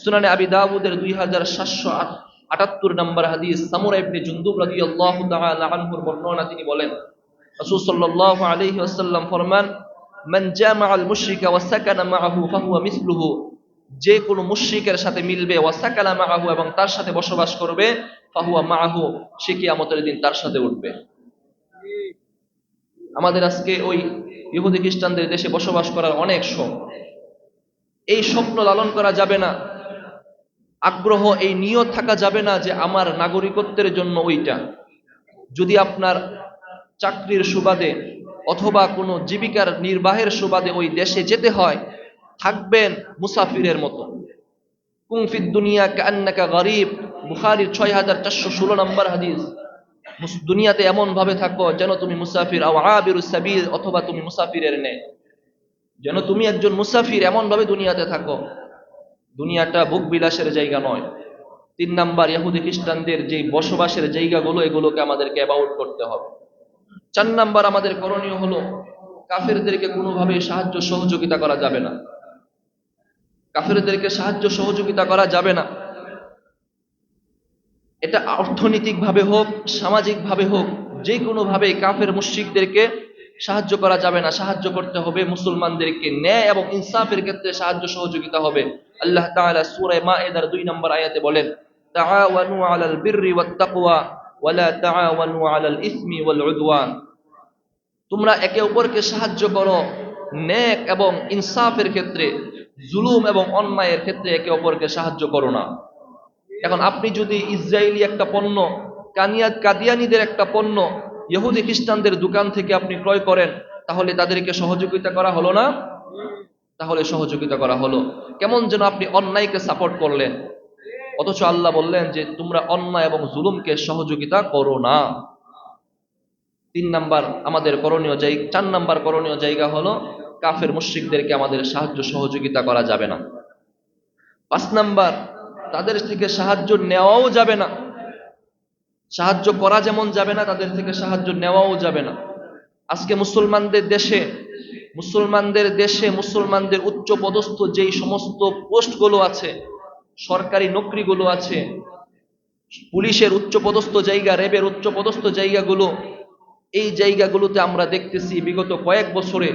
সুনানে আবি দাউদের 2778 নম্বর হাদিস, সামুরা ইবনে জুনদুব রাদিয়াল্লাহু তাআলা আনহুর বর্ণনা, তিনি বলেন রাসূল সাল্লাল্লাহু আলাইহি ওয়াসাল্লাম ফরমান, মান জামাআল মুশরিকা ওয়া সাকানা মাআহু ফাহুয়া মিসলুহু, যে কোনো মুশরিকের সাথে মিলবে, ওয়া সাকানা মাআহু, এবং তার সাথে বসবাস করবে, ফাহুয়া মাআহু, সে কিয়ামতের দিন তার সাথে উঠবে। আমাদের আজকে ওই ইহুদি খ্রিস্টানদের দেশে বসবাস করার অনেক শখ। এই স্বপ্ন লালন করা যাবে না, আগ্রহ, এই নিয়ত থাকা যাবে না যে আমার নাগরিকত্বের জন্য ওইটা। যদি আপনার চাকরির সুবাদে অথবা কোনো জীবিকার নির্বাহের সুবাদে ওই দেশে যেতে হয়, থাকবেন মুসাফিরের মতো। কুন ফিদ দুনিয়া কান্নাকা গরীব, বুখারীর 6416 নম্বর হাদিস। দুনিয়াতে এমন ভাবে থাকো যেন তুমি মুসাফির, আও আবিরুস সাবিল, অথবা তুমি মুসাফিরের ন্যায়, যেন তুমি একজন মুসাফির এমন ভাবে দুনিয়াতে থাকো। দুনিয়াটা ভোগ বিলাসের জায়গা নয়। তিন নাম্বার, ইহুদি খ্রিস্টানদের যে বসবাসের জায়গাগুলো এগুলোকে আমাদেরকে অ্যাবাউট করতে হবে। চার নাম্বার আমাদের করণীয় হলো কাফেরদেরকে কোনোভাবে সাহায্য সহযোগিতা করা যাবে না। কাফেরদেরকে সাহায্য সহযোগিতা করা যাবে না। এটা অর্থনৈতিকভাবে হোক, সামাজিকভাবে হোক, যে কোনোভাবে কাফের মুশরিকদেরকে সাহায্য করা যাবে না। সাহায্য করতে হবে মুসলমানদেরকে, ন্যায় এবং ইনসাফের ক্ষেত্রে সাহায্য সহযোগিতা হবে। আল্লাহ তাআলা সূরা মায়েদার 2 নম্বর আয়াতে বলেন, তাআওয়ানু আলাল বিররি ওয়াত তাকওয়া ওয়া লা তাআওয়ানু আলাল ইসমি ওয়াল উদওয়ান। তোমরা একে অপরকে সাহায্য করো নেক এবং ইনসাফের ক্ষেত্রে, জুলুম এবং অন্যায়ের ক্ষেত্রে একে অপরকে সাহায্য করো না। এখন আপনি যদি ইসরায়েলি একটা পণ্য, কাদিয়ানীদের একটা পণ্য ইহুদি খ্রিস্টানদের দোকান থেকে আপনি ক্রয় করেন, তাহলে তাদেরকে সহযোগিতা করা হলো না? তাহলে সহযোগিতা করা হলো। কেমন যেন আপনি অন্যায়কে সাপোর্ট করলেন, অথচ আল্লাহ বললেন যে তোমরা অন্যায় এবং জুলুমকে সহযোগিতা করো না। চার নাম্বার করণীয় জায়গা হলো কাফের মুশরিকদেরকে আমাদের সাহায্য সহযোগিতা করা যাবে না। 5 নাম্বার, তাদের থেকে সাহায্য নেওয়াও যাবে না। সাহায্য করা যেমন যাবে না, তাদের থেকে সাহায্য নেওয়াও যাবে না। আজকে মুসলমানদের দেশে মুসলমানদের উচ্চ পদস্থ যেই সমস্ত পোস্টগুলো আছে, সরকারি নকরিগুলো আছে, পুলিশের উচ্চ পদস্থ জায়গা, র্যাবের উচ্চ পদস্থ জায়গাগুলো, এই জায়গাগুলোতে আমরা দেখতেছি বিগত কয়েক বছরে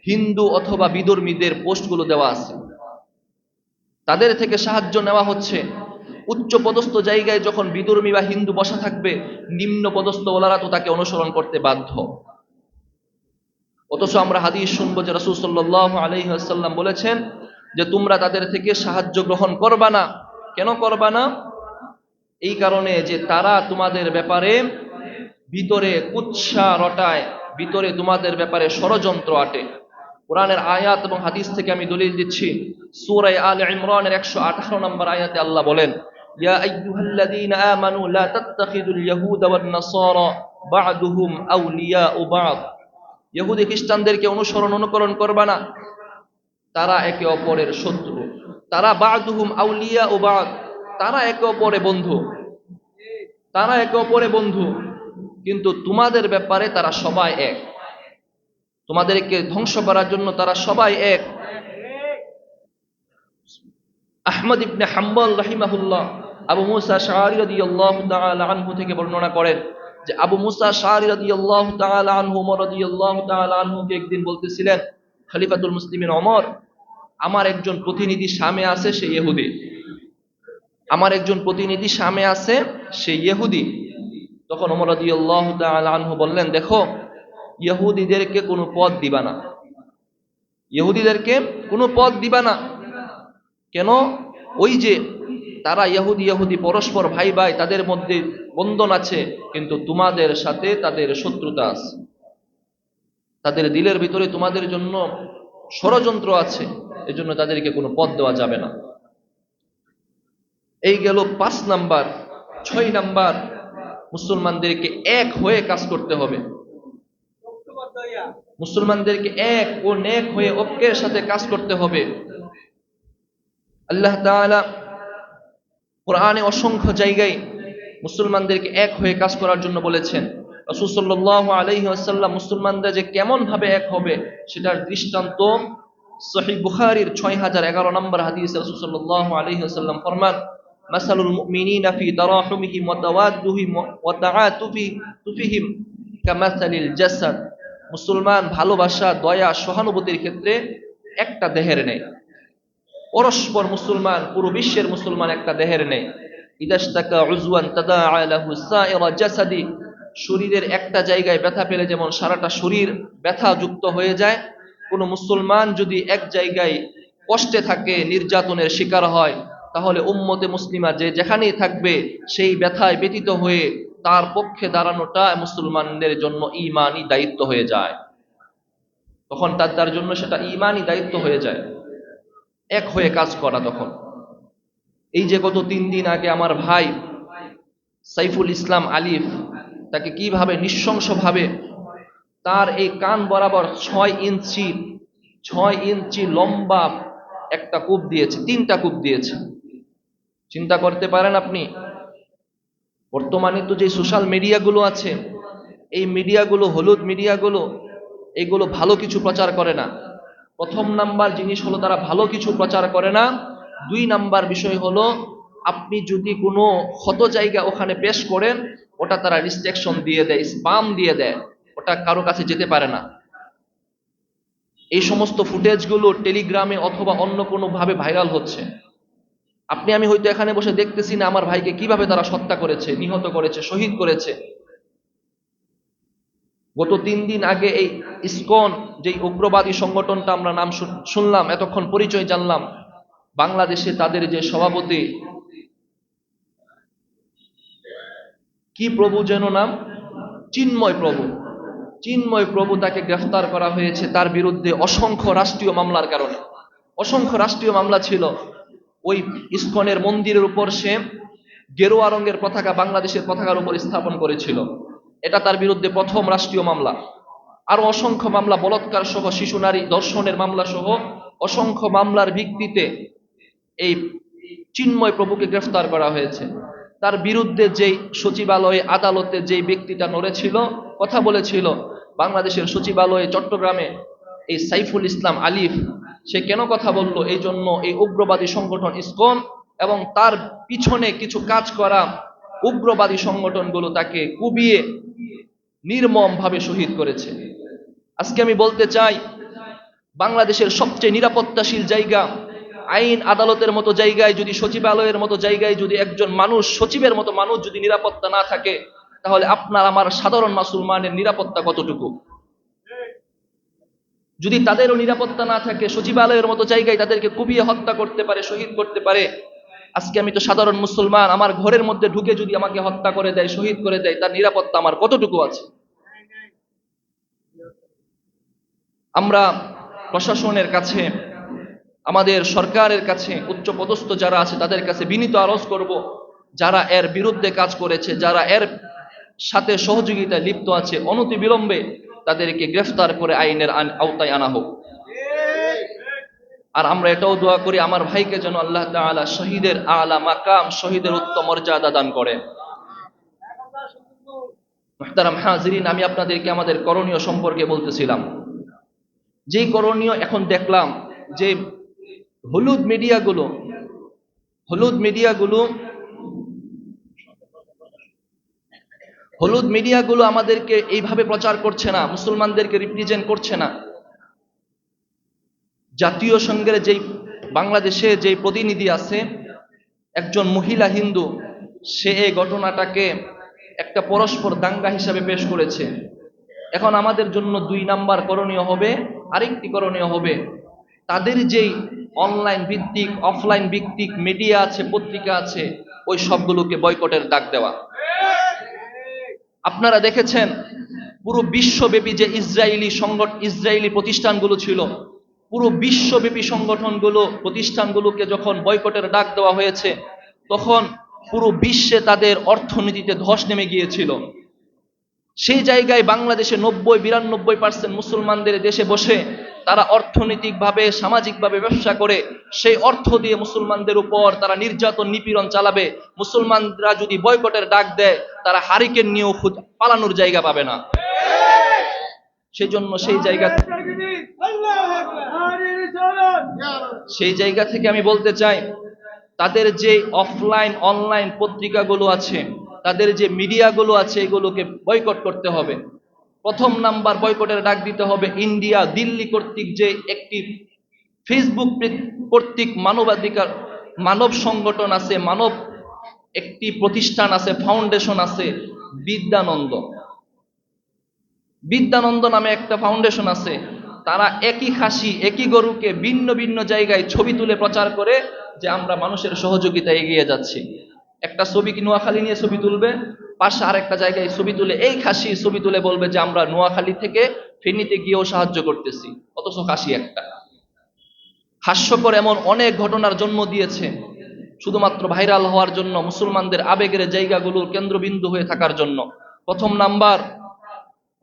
হিন্দু অথবা বিধর্মীদের পোস্টগুলো দেওয়া আছে। তাদের থেকে সাহায্য নেওয়া হচ্ছে। উচ্চ পদস্থ জায়গায় যখন বিধর্মী বা হিন্দু বসা থাকবে, নিম্ন পদস্থ ওলারা তো তাকে অনুসরণ করতে বাধ্য। অথচ আমরা হাদিস শুনবো যে রাসূল সাল্লাল্লাহু আলাইহি ওয়াসাল্লাম বলেছেন যে তোমরা তাদের থেকে সাহায্য গ্রহণ করবা না। কেন করবা না? এই কারণে যে তারা তোমাদের ব্যাপারে ভিতরে কুৎসা রটায়, ভিতরে তোমাদের ব্যাপারে ষড়যন্ত্র আটে। কোরআনের আয়াত এবং হাদিস থেকে আমি দলিল দিচ্ছি। সূরা আলে ইমরানের 118 নম্বর আয়াতে আল্লাহ বলেন, ইয়া আইয়ুহাল্লাযীনা আমানু লা তাত্তাখিযুল ইয়াহুদা ওয়ান নাসারা বা'দুহুম আউলিয়াউ বা'দ। ইহুদি খ্রিস্টানদেরকে অনুকরণ করবা না, তারা একে অপরের শত্রু। তারা বা'দুহুম আউলিয়াউ বা'দ, তারা একে অপরের বন্ধু, কিন্তু তোমাদের ব্যাপারে তারা সবাই এক। তোমাদেরকে ধ্বংস করার জন্য তারা সবাই এক। আহমদ ইবনে হাম্বল রাহিমাহুল্লাহ আবু মুসা আশআরী রাদিয়াল্লাহু তাআলা আনহু থেকে বর্ণনা করেন যে আবু মুসা আশআরী রাদিয়াল্লাহু তাআলা আনহু ওমর রাদিয়াল্লাহু তাআলা আনহুকে একদিন বলতেছিলেন, খলিফাতুল মুসলিমিন ওমর, আমার একজন প্রতিনিধি শামে আছে, সে ইহুদি। আমার একজন প্রতিনিধি শামে আছে, সে ইহুদি। তখন ওমর রাদিয়াল্লাহু তাআলা আনহু বললেন, দেখো, ইহুদিদেরকে কোনো পদ দিবা না, ইহুদিদেরকে কোনো পদ দিবা না। কেন? ওই যে তারা ইহুদি পরস্পর ভাই ভাই, তাদের মধ্যে বন্ধন আছে, কিন্তু তোমাদের সাথে তাদের শত্রুতা আছে, তাদের দিলের ভিতরে তোমাদের জন্য ষড়যন্ত্র আছে, এজন্য তাদেরকে কোনো পদ দেওয়া যাবে না। এই গেল 5 নাম্বার। 6 নাম্বার, মুসলমানদেরকে এক হয়ে কাজ করতে হবে। মুসলমানদেরকে এক ও নেক হয়ে ঐক্যের সাথে কাজ করতে হবে। আল্লাহ তাআলা কোরআনে অসংখ্য জায়গায় মুসলমানদেরকে এক হয়ে কাজ করার জন্য বলেছেন। রাসূল সাল্লাল্লাহু আলাইহি ওয়াসাল্লাম মুসলমানরা যে কেমন ভাবে এক হবে সেটার দৃষ্টান্ত সহিহ বুখারীর 6011 নম্বর হাদিসে রাসূল সাল্লাল্লাহু আলাইহি ওয়াসাল্লাম ফরমান, মাসালুল মুমিনিনা ফি তারাহুমিহিম ওয়া তাওয়াদ্দুহিম ওয়া তাআতুফিহিম কামাসালিল জাসাদ। মুসলমান ভালোবাসা, দয়া, সহানুভূতির ক্ষেত্রে একটা দেহের ন্যায়। পরস্পর মুসলমান, পুরো বিশ্বের মুসলমান একটা দেহের ন্যায়। ইদাশতাকা উযওয়ান তাদাআ লাহু সাইরা জাসাদি। শরীরের একটা জায়গায় ব্যথা পেলে যেমন সারাটা শরীর ব্যথা যুক্ত হয়ে যায়, কোন মুসলমান যদি এক জায়গায় কষ্টে থাকে, নির্যাতনের শিকার হয়, তাহলে উম্মতে মুসলিমা যে যেখানেই থাকবে সেই ব্যথায় ব্যতীত হয়ে তার পক্ষে দাঁড়ানোটা মুসলমানদের জন্য ঈমানি দায়িত্ব হয়ে যায়। তখন তার জন্য সেটা ঈমানি দায়িত্ব হয়ে যায়, এক হয়ে কাজ করা। তখন এই যে গত 3 দিন আগে আমার ভাই সাইফুল ইসলাম আলিফ, তাকে কিভাবে নৃশংসভাবে তার এই কান বরাবর 6 ইঞ্চি লম্বা একটা কূপ দিয়েছে, 3টা কূপ দিয়েছে। চিন্তা করতে পারেন আপনি, বর্তমানে তো যে সোশ্যাল মিডিয়াগুলো আছে, এই মিডিয়াগুলো, হলুদ মিডিয়াগুলো, এগুলো ভালো কিছু প্রচার করে না। প্রথম নাম্বার জিনিস হলো তারা ভালো কিছু প্রচার করে না। দুই নাম্বার বিষয় হলো, আপনি যদি কোনো ক্ষত জায়গা ওখানে পেশ করেন, ওটা তারা রিস্ট্রিকশন দিয়ে দেয়, স্পাম দিয়ে দেয়, ওটা কারো কাছে যেতে পারে না। এই সমস্ত ফুটেজগুলো টেলিগ্রামে অথবা অন্য কোনো ভাবে ভাইরাল হচ্ছে। আমি হয়তো এখানে বসে দেখতেছি না আমার ভাইকে কিভাবে তারা হত্যা করেছে, নিহত করেছে, শহীদ করেছে। গত 3 দিন আগে এই ইসকন, যে উগ্রবাদী সংগঠনটা আমরা নাম শুনলাম, এতক্ষণ পরিচয় জানলাম, বাংলাদেশে তাদের যে সভাপতি, কি প্রভু যেন নাম, চিন্ময় প্রভু, চিন্ময় প্রভু, তাকে গ্রেফতার করা হয়েছে তার বিরুদ্ধে অসংখ্য রাষ্ট্রীয় মামলার কারণে। অসংখ্য রাষ্ট্রীয় মামলা ছিল। ওই ইসকনের মন্দিরের উপর সে গেরুয়া রঙের পতাকা বাংলাদেশের পতাকার উপর স্থাপন করেছিল, এটা তার বিরুদ্ধে প্রথম রাষ্ট্রীয় মামলা। আরো অসংখ্য মামলা, বলাৎকার সহ, শিশু নারী ধর্ষণের মামলা সহ অসংখ্য মামলার ভিত্তিতে এই চিন্ময় প্রভুকে গ্রেফতার করা হয়েছে। তার বিরুদ্ধে যেই সচিবালয়ে, আদালতে যেই ব্যক্তিটা নড়েছিল, কথা বলেছিল, বাংলাদেশের সচিবালয়ে চট্টগ্রামে এই সাইফুল ইসলাম আলিফ, সে কেন কথা বলল? এই জন্য এই উগ্রবাদী সংগঠন ইসকন এবং তার পিছনে কিছু কাজ করা উগ্রবাদী সংগঠনগুলো তাকে কুবিয়ে নির্মম ভাবে শহীদ করেছে। আজকে আমি বলতে চাই, বাংলাদেশের সবচেয়ে নিরাপত্তাশীল জায়গা, আইন আদালতের মতো জায়গায় যদি, সচিবালয়ের মতো জায়গায় যদি একজন মানুষ, সচিবের মতো মানুষ যদি নিরাপত্তা না থাকে, তাহলে আপনার আমার সাধারণ মুসলমানের নিরাপত্তা কতটুকু? যদি তাদেরও নিরাপত্তা না থাকে, সচিবালয়ের মতো জায়গায় তাদেরকে কুপিয়ে হত্যা করতে পারে, শহীদ করতে পারে, আজকে আমি তো সাধারণ মুসলমান, আমার ঘরের মধ্যে ঢুকে যদি আমাকে হত্যা করে দেয়, শহীদ করে দেয়, তার নিরাপত্তা আমার কতটুকু আছে? আমরা প্রশাসনের কাছে, আমাদের সরকারের কাছে, উচ্চপদস্থ যারা আছে তাদের কাছে বিনীত আরজ করব, যারা এর বিরুদ্ধে কাজ করেছে, যারা এর সাথে সহযোগিতায় লিপ্ত আছে, অনতিবিলম্বে তাদেরকে গ্রেফতার করে আইনের আওতায় আনা হোক। আর আমরা এটাও দোয়া করি, আমার ভাইকে যেন আল্লাহ তাআলা শহীদের আলা মাকাম, শহীদের উত্তম মর্যাদা দান করেন। মুহতারাম হাজিরিন, আমি আপনাদেরকে আমাদের করণীয় সম্পর্কে বলতেছিলাম। যেই করণীয় এখন দেখলাম, যে হলুদ মিডিয়াগুলো আমাদেরকে এইভাবে প্রচার করছে না, মুসলমানদেরকে রিপ্রেজেন্ট করছে না। জাতীয় সংঘের যেই বাংলাদেশে যেই প্রতিনিধি আছে, একজন মহিলা হিন্দু, সে এই ঘটনাটাকে একটা পরস্পর দাঙ্গা হিসাবে পেশ করেছে। এখন আমাদের জন্য 2 নাম্বার করণীয় হবে, আরেকটি করণীয় হবে, তাদের যেই অনলাইন ভিত্তিক, অফলাইন ভিত্তিক মিডিয়া আছে, পত্রিকা আছে, ওই সবগুলোকে বয়কটের ডাক দেওয়া। আপনারা দেখেছেন পুরো বিশ্বব্যাপী যে ইসরায়েলি প্রতিষ্ঠানগুলো ছিল, পুরো বিশ্বব্যাপী প্রতিষ্ঠানগুলোকে যখন বয়কটের ডাক দেওয়া হয়েছে, তখন পুরো বিশ্বে তাদের অর্থনীতিতে ধস নেমে গিয়েছিল। সেই জায়গায় বাংলাদেশে 90-92% মুসলমানদের দেশে বসে তারা অর্থনৈতিকভাবে, সামাজিকভাবে ব্যবসা করে, সেই অর্থ দিয়ে মুসলমানদের উপর তারা নির্যাতন, নিপীড়ন চালাবে। মুসলমানরা যদি বয়কটের ডাক দেয়, তারা হারিকেন নিয়েও পালানোর জায়গা পাবে না। সেই জন্য সেই জায়গা থেকে আমি বলতে চাই, তাদের যে অফলাইন, অনলাইন পত্রিকাগুলো আছে, তাদের যে মিডিয়াগুলো আছে, এগুলোকে বয়কট করতে হবে। প্রথম নাম্বার বয়কটের ডাক দিতে হবে ইন্ডিয়া, দিল্লি কর্তৃক যে একটি ফেসবুক কর্তৃক মানব সংগঠন আছে, একটি প্রতিষ্ঠান আছে, ফাউন্ডেশন আছে, বিদ্যানন্দ নামে একটা ফাউন্ডেশন আছে। তারা একই খাসি, একই গরুকে ভিন্ন ভিন্ন জায়গায় ছবি তুলে প্রচার করে যে আমরা মানুষের সহযোগিতায় এগিয়ে যাচ্ছি। একটা ছবি কি নোয়াখালী নিয়ে ছবি তুলবে, পাশে আরেকটা জায়গায় ছবি তুলে, এই খাসি ছবি তুলে বলবে যে আমরা নোয়াখালী থেকে ফেনীতে গিয়েও সাহায্য করতেছি, অথচ খাসি একটা। হাস্যকর এমন অনেক ঘটনার জন্ম দিয়েছে, শুধুমাত্র ভাইরাল হওয়ার জন্য, মুসলমানদের আবেগের জায়গাগুলোর কেন্দ্রবিন্দু হয়ে থাকার জন্য। প্রথম নাম্বার,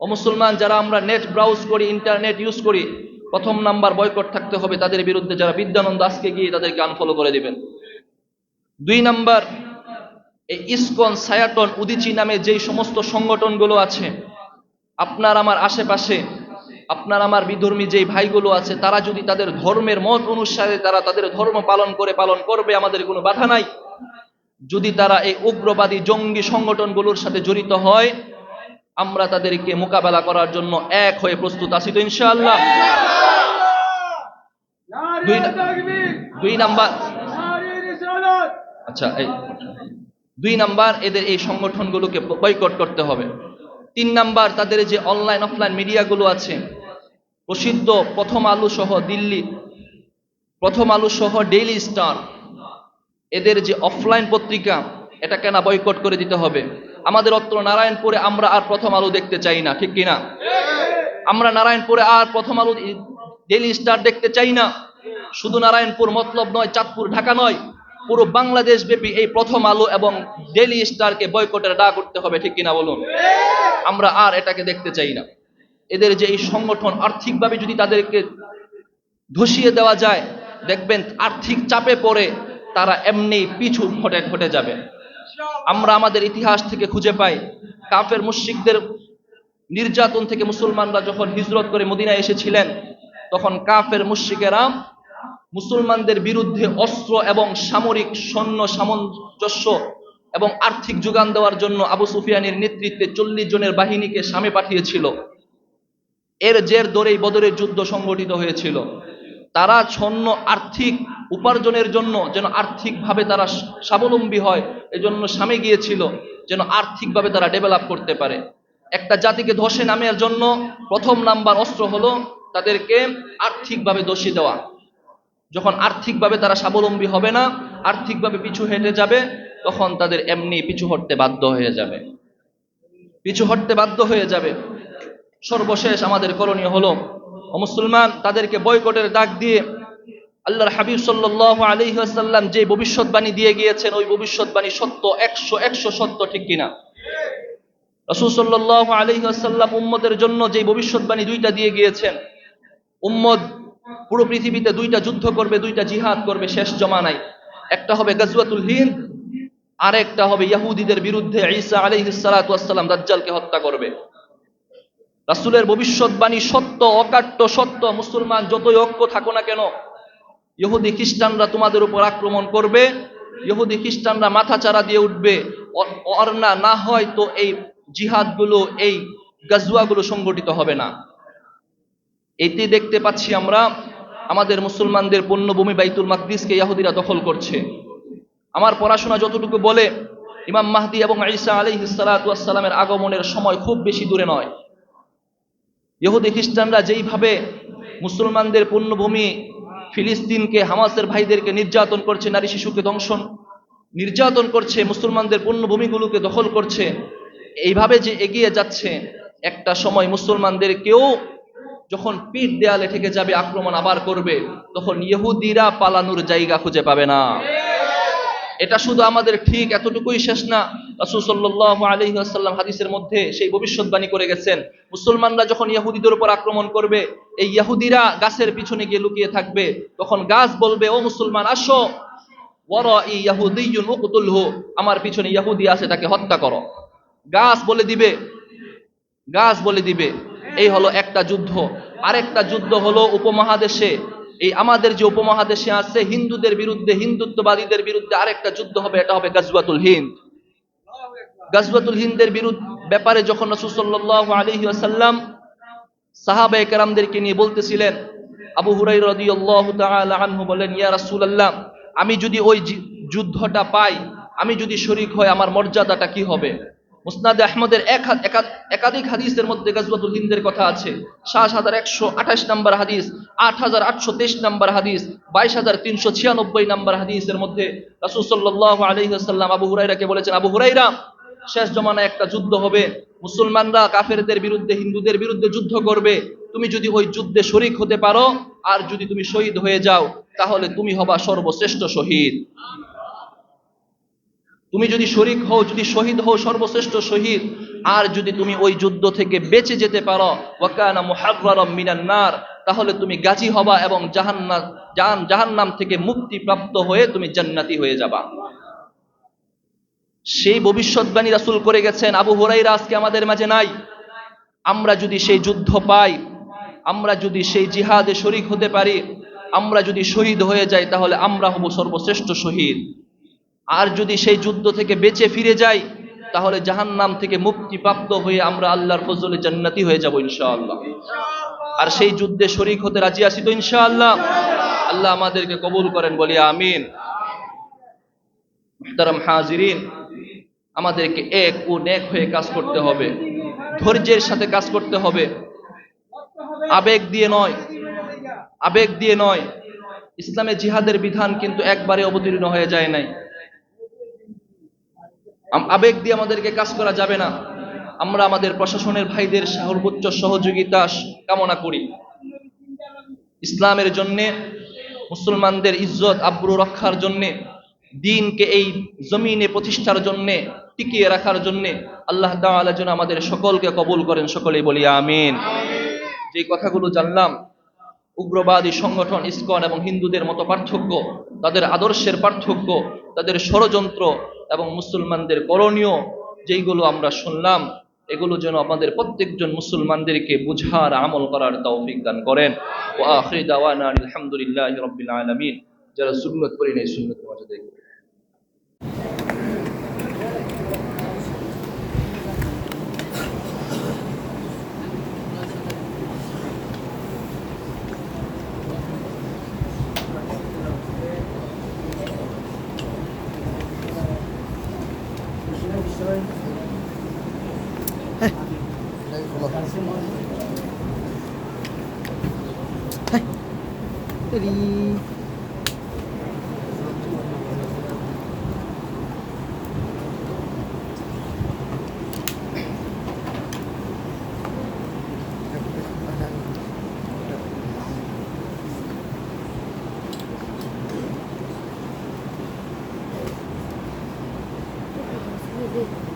মুসলমান যারা আমরা নেট ব্রাউজ করি, ইন্টারনেট ইউজ করি, প্রথম নাম্বার বয়কট থাকতে হবে তাদের বিরুদ্ধে, যারা বিদ্যানন্দ, আজকে গিয়ে তাদেরকে আনফলো করে দিবেন। দুই নাম্বার, এই ইসকন, সায়াটন, উদিচি নামে যেই সমস্ত সংগঠনগুলো আছে, আপনার আমার আশেপাশে, আপনার আমার বিধর্মী যেই ভাইগুলো আছে, তারা যদি তাদের ধর্মের মত অনুসারে তারা তাদের ধর্ম পালন করবে, আমাদের কোনো বাধা নাই। যদি তারা এই উগ্রবাদী জঙ্গি সংগঠনগুলোর সাথে জড়িত হয়, আমরা তাদেরকে মোকাবেলা করার জন্য এক হয়ে প্রস্তুত আছি তো ইনশাআল্লাহ। দুই নাম্বার, আচ্ছা, দুই নাম্বার, এদের এই সংগঠনগুলোকে বয়কট করতে হবে। তিন নাম্বার, তাদের যে অনলাইন অফলাইন মিডিয়াগুলো আছে, প্রসিদ্ধ প্রথম আলো সহ দিল্লি প্রথম আলো সহ ডেইলি স্টার, এদের যে অফলাইন পত্রিকা, এটাকে না বয়কট করে দিতে হবে। আমাদের অত্র নারায়ণপুরে আমরা আর প্রথম আলো দেখতে চাই না, ঠিক কিনা? আমরা নারায়ণপুরে আর প্রথম আলো, ডেইলি স্টার দেখতে চাই না। শুধু নারায়ণপুর মতলব নয়, চাঁদপুর, ঢাকা নয়, পুরো বাংলাদেশ ব্যাপী এই প্রথম আলো এবং ডেইলি স্টারকে বয়কটের ডাক করতে হবে, ঠিক কিনা বলুন? আমরা আর এটাকে দেখতে চাই না। এদের যে এই সংগঠন, আর্থিকভাবে যদি তাদেরকে ধসিয়ে দেওয়া যায়, দেখবেন আর্থিক চাপে পড়ে তারা এমনি পিছু হটে যাবে। আমরা আমাদের ইতিহাস থেকে খুঁজে পাই, কাফের মুশরিকদের নির্যাতন থেকে মুসলমানরা যখন হিজরত করে মদিনায় এসেছিলেন, তখন কাফের মুশরিকেরা মুসলমানদের বিরুদ্ধে অস্ত্র এবং সামরিক সৈন্য সামঞ্জস্য এবং আর্থিক যোগান দেওয়ার জন্য আবু সুফিয়ানের নেতৃত্বে 40 জনের বাহিনীকে শামে পাঠিয়েছিল। এর জের ধরেই বদরের যুদ্ধ সংগঠিত হয়েছিল। তারা সৈন্য আর্থিক উপার্জনের জন্য, যেন আর্থিকভাবে তারা স্বাবলম্বী হয়, এজন্য শামে গিয়েছিল, যেন আর্থিকভাবে তারা ডেভেলপ করতে পারে। একটা জাতিকে ধসে নামের জন্য প্রথম নাম্বার অস্ত্র হলো তাদেরকে আর্থিকভাবে দোষী দেওয়া। যখন আর্থিকভাবে তারা স্বাবলম্বী হবে না, আর্থিকভাবে পিছু হেঁটে যাবে, তখন তাদের এমনি পিছু হটতে বাধ্য হয়ে যাবে। সর্বশেষ আমাদের করণীয় হলো, মুসলমান, তাদেরকে বয়কটের ডাক দিয়ে আল্লাহর হাবিব সাল্লাল্লাহু আলাইহি ওয়াসাল্লাম যে ভবিষ্যৎবাণী দিয়ে গিয়েছেন, ওই ভবিষ্যৎবাণী সত্য, 100 সত্য, ঠিক কিনা? রাসূল সাল্লাল্লাহু আলাইহি ওয়াসাল্লাম উম্মতের জন্য যে ভবিষ্যৎবাণী দুইটা দিয়ে গিয়েছেন, উম্মত পুরো পৃথিবীতে দুইটা যুদ্ধ করবে, দুইটা জিহাদ করবে শেষ জমানায়। একটা হবে গাজওয়াতুল হিন্দ, আর একটা হবে ইহুদিদের বিরুদ্ধে ঈসা আলাইহিস সালাতু ওয়াস সালাম দাজ্জালকে হত্যা করবে। রাসূলের ভবিষ্যৎবাণী সত্য, অকাট্য সত্য। মুসলমান যতই ঐক্য থাকো না কেন, ইহুদি খ্রিস্টানরা তোমাদের উপর আক্রমণ করবে, ইহুদি খ্রিস্টানরা মাথা চারা দিয়ে উঠবে। আর না হয় তো এই জিহাদগুলো, এই গাজওয়াগুলো সংগঠিত হবে না। এটি দেখতে পাচ্ছি আমরা, আমাদের মুসলমানদের পুণ্যভূমি বাইতুল মাকদিসকে ইহুদিরা দখল করছে। আমার পড়াশোনা যতটুকু বলে, ইমাম মাহদি এবং ঈসা আলাইহিস সালাতু ওয়াস সালামের আগমনের সময় খুব বেশি দূরে নয়। ইহুদি খ্রিস্টানরা যেইভাবে মুসলমানদের পুণ্যভূমি ফিলিস্তিনকে, হামাসের ভাইদেরকে নির্যাতন করছে, নারী শিশুকে নির্যাতন করছে, মুসলমানদের পুণ্যভূমিগুলোকে দখল করছে, এইভাবে যে এগিয়ে যাচ্ছে, একটা সময় মুসলমানদেরকেও যখন পিঠ দেয়ালে ঠেকে যাবে, আক্রমণ আবার করবে, তখন ইহুদিরা পালানোর জায়গা খুঁজে পাবে না। এটা শুধু আমাদের ঠিক এতটুকুই শেষ না। রাসূল সাল্লাল্লাহু আলাইহি ওয়াসাল্লাম হাদিসের মধ্যে সেই ভবিষ্যৎবাণী করে গেছেন, মুসলমানরা যখন ইহুদিদের উপর আক্রমণ করবে, এই ইহুদিরা গাছের পিছনে গিয়ে লুকিয়ে থাকবে। তখন গাছ বলবে, ও মুসলমান আসো, ওয়ারাই ইয়াহুদিয়্যুন উকতুলহু, আমার পিছনে ইহুদি আছে, তাকে হত্যা করো। গাছ বলে দিবে। এই হলো একটা যুদ্ধ। আরেকটা যুদ্ধ হলো উপমহাদেশে, এই আমাদের যে উপমহাদেশে আছে হিন্দুদের বিরুদ্ধে, হিন্দুত্ববাদীদের বিরুদ্ধে আরেকটা যুদ্ধ হবে, এটা হবে গাজওয়াতুল হিন্দ। গাজওয়াতুল হিন্দের ব্যাপারে যখন রাসূল সাল্লাল্লাহু আলাইহি ওয়াসাল্লাম সাহাবায়ে কেরামদেরকে নিয়ে বলতেছিলেন, আবু হুরায়রা রাদিয়াল্লাহু তাআলা আনহু বলেন, ইয়া রাসূলুল্লাহ, আমি যদি ওই যুদ্ধটা পাই, আমি যদি শরীক হই, আমার মর্যাদাটা কি হবে? মুসনাদে আহমদের একাধিক হাদিসের মধ্যে গাজওয়াতুল হিন্দের কথা আছে। 7128 নম্বর হাদিস, 8823 নম্বর হাদিস, 22396 নম্বর হাদিসের মধ্যে রাসূল সাল্লাল্লাহু আলাইহি ওয়াসাল্লাম আবু হুরায়রাকে বলেছেন, আবু হুরায়রা, শেষ জমানায় একটা যুদ্ধ হবে, মুসলমানরা কাফেরদের বিরুদ্ধে, হিন্দুদের বিরুদ্ধে যুদ্ধ করবে। তুমি যদি ওই যুদ্ধে শরীক হতে পারো, আর যদি তুমি শহীদ হয়ে যাও, তাহলে তুমি হবা সর্বশ্রেষ্ঠ শহীদ। তুমি যদি শরীক হও, যদি শহীদ হও, সর্বশ্রেষ্ঠ শহীদ। আর যদি তুমি ওই যুদ্ধ থেকে বেঁচে যেতে পারো, ওয়াকানা মুহাররারাম মিনান নার, তাহলে তুমি গাজী হবা এবং জাহান্নাম থেকে মুক্তি প্রাপ্ত হয়ে তুমি জান্নাতি হয়ে যাবা। সেই ভবিষ্যৎবাণী রাসূল করে গেছেন। আবু হুরায়রা আজকে আমাদের মাঝে নাই। আমরা যদি সেই যুদ্ধ পাই, আমরা যদি সেই জিহাদে শরীক হতে পারি, আমরা যদি শহীদ হয়ে যাই, তাহলে আমরা হব সর্বশ্রেষ্ঠ শহীদ। আর যদি সেই যুদ্ধ থেকে বেঁচে ফিরে যাই, তাহলে জাহান্নাম থেকে মুক্তিপ্রাপ্ত হয়ে আমরা আল্লাহর ফজলে জান্নাতি হয়ে যাব ইনশাআল্লাহ। আর সেই যুদ্ধে শরীক হতে রাজি আছি তো ইনশাআল্লাহ? আল্লাহ আমাদেরকে কবুল করেন, বলি আমিন। মুহতারাম হাজিরিন, আমাদেরকে এক ও নেক হয়ে কাজ করতে হবে, ধৈর্যের সাথে কাজ করতে হবে, আবেগ দিয়ে নয়, আবেগ দিয়ে নয়। ইসলামে জিহাদের বিধান কিন্তু একবারে অবতীর্ণ হয়ে যায় নাই। আবেগ দিয়ে আমাদেরকে কাজ করা যাবে না। আমরা আমাদের প্রশাসনের ভাইদের সর্বোচ্চ সহযোগিতা কামনা করি। ইসলামের জন্যে, মুসলমানদের ইজ্জত আব্রু রক্ষার জন্যে, দ্বীনকে এই জমিনে প্রতিষ্ঠার জন্যে, টিকিয়ে রাখার জন্যে আল্লাহ তাআলা যেন আমাদের সকলকে কবুল করেন, সকলেই বলি আমিন। যে কথাগুলো জানলাম, উগ্রবাদী সংগঠন ইসকন এবং হিন্দুদের মতো পার্থক্য, তাদের আদর্শের পার্থক্য, তাদের ষড়যন্ত্র এবং মুসলমানদের করণীয় যেইগুলো আমরা শুনলাম, এগুলো যেন আমাদের প্রত্যেকজন মুসলমানদেরকে বুঝার, আমল করার তৌফিক দান করেন। ওয়া আখিরু দাওয়ানা আলহামদুলিল্লাহি রাব্বিল আলামিন। যারা সুন্নাত পড়ি নাই, সুন্নাত মাঝে দেখবে। Hey.